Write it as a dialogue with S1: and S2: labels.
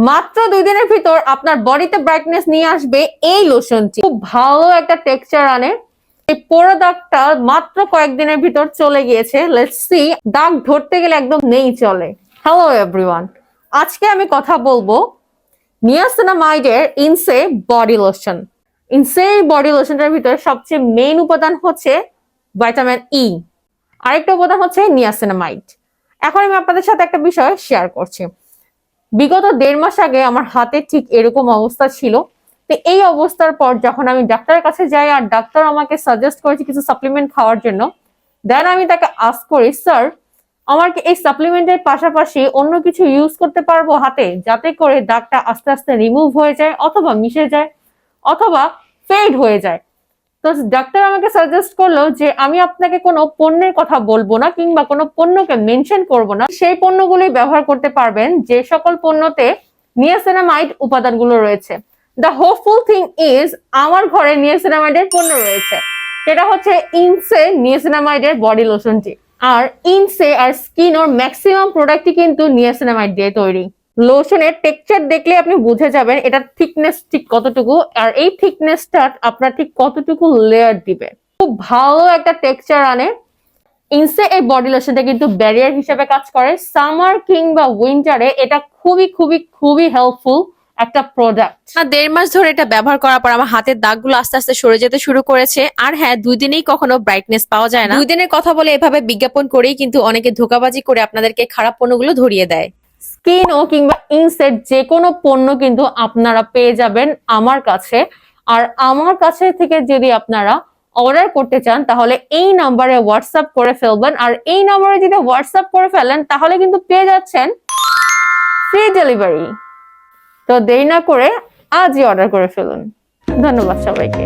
S1: মাত্র 2 দিনের ভিতর আপনার বডিতে ব্রাইটনেস নিয়ে আসবে এই লোশনটি। খুব ভালো একটা টেক্সচার আনে। এই পোড়া দাগটা মাত্র কয়েকদিনের ভিতর চলে গিয়েছে। লেটস সি, দাগ ধরতে গেলে একদম নেই চলে। হ্যালো এভরিওয়ান, আজকে আমি কথা বলবো নিয়াসিনামাইডের ইনসে বডি লোশন। ইনসে বডি লোশনটার ভিতরে সবচেয়ে মেইন উপাদান হচ্ছে ভিটামিন ই, আরেকটা উপাদান হচ্ছে নিয়াসিনামাইড। এখন আমি আপনাদের সাথে একটা বিষয় শেয়ার করছি। বিগত 1.5 মাস আগে আমার হাতে ঠিক এরকম অবস্থা ছিল। তো এই অবস্থার পর যখন আমি ডাক্তারের কাছে যাই আর ডাক্তার আমাকে সাজেস্ট করেছে কিছু সাপ্লিমেন্ট খাওয়ার জন্য, দেন আমি তাকে আস্ক করি, স্যার আমার কি এই সাপ্লিমেন্টের পাশাপাশি অন্য কিছু ইউজ করতে পারবো হাতে, যাতে করে দাগটা আস্তে আস্তে রিমুভ হয়ে যায় অথবা মিশে যায় অথবা ফেড হয়ে যায়। তো ডাক্তার আমাকে সাজেস্ট করলো যে আমি আপনাকে কোনো পণ্যের কথা বলবো না কিংবা কোনো পণ্যকে মেনশন করব না, সেই পণ্যগুলি ব্যবহার করতে পারবেন যে সকল পণ্যতে নিয়াসিনামাইড উপাদানগুলো রয়েছে। দ্য হোপফুল থিং ইজ আমার ঘরে নিয়াসিনামাইডের পণ্য রয়েছে, সেটা হচ্ছে ইনসে নিয়াসিনামাইডের বডি লোশনটি। আর ইনসে আর স্কিন ওর ম্যাক্সিমাম প্রোডাক্টই কিন্তু নিয়াসিনামাইড দিয়ে তৈরি। লোশনের টেক্সচার দেখলে আপনি বুঝে যাবেন এটা থিকনেস ঠিক কতটুকু, আর এই থিকনেসটা আপনার ঠিক কতটুকু লেয়ার দিবে। খুব ভালো একটা টেক্সচার আনে। ইনসে এই বডি লোশনটা কিন্তু ব্যারিয়ার হিসেবে কাজ করে। সামার কিংবা উইন্টারে এটা খুবই খুবই খুবই হেল্পফুল একটা প্রোডাক্ট।
S2: 1.5 মাস ধরে এটা ব্যবহার করার পর আমার হাতের দাগগুলো আস্তে আস্তে সরে যেতে শুরু করেছে। আর হ্যাঁ, 2 দিনেই কখনো ব্রাইটনেস পাওয়া যায় না। 2 দিনের কথা বলে এভাবে বিজ্ঞাপন করেই কিন্তু অনেকে ধোঁকাবাজি করে আপনাদেরকে খারাপ পণ্যগুলো ধরিয়ে দেয়।
S1: স্কিন ও কিংবা ইনসেট যে কোনো পণ্য কিন্তু আপনারা পেয়ে যাবেন আমার কাছে। আর আমার কাছে থেকে যদি আপনারা অর্ডার করতে চান তাহলে এই নাম্বারে হোয়াটসঅ্যাপ করে ফেলবেন। আর এই নাম্বারে যদি হোয়াটসঅ্যাপ করে ফেলেন তাহলে কিন্তু পেয়ে যাচ্ছেন ফ্রি ডেলিভারি। তো দেরি না করে আজই অর্ডার করে ফেলুন। ধন্যবাদ সবাইকে।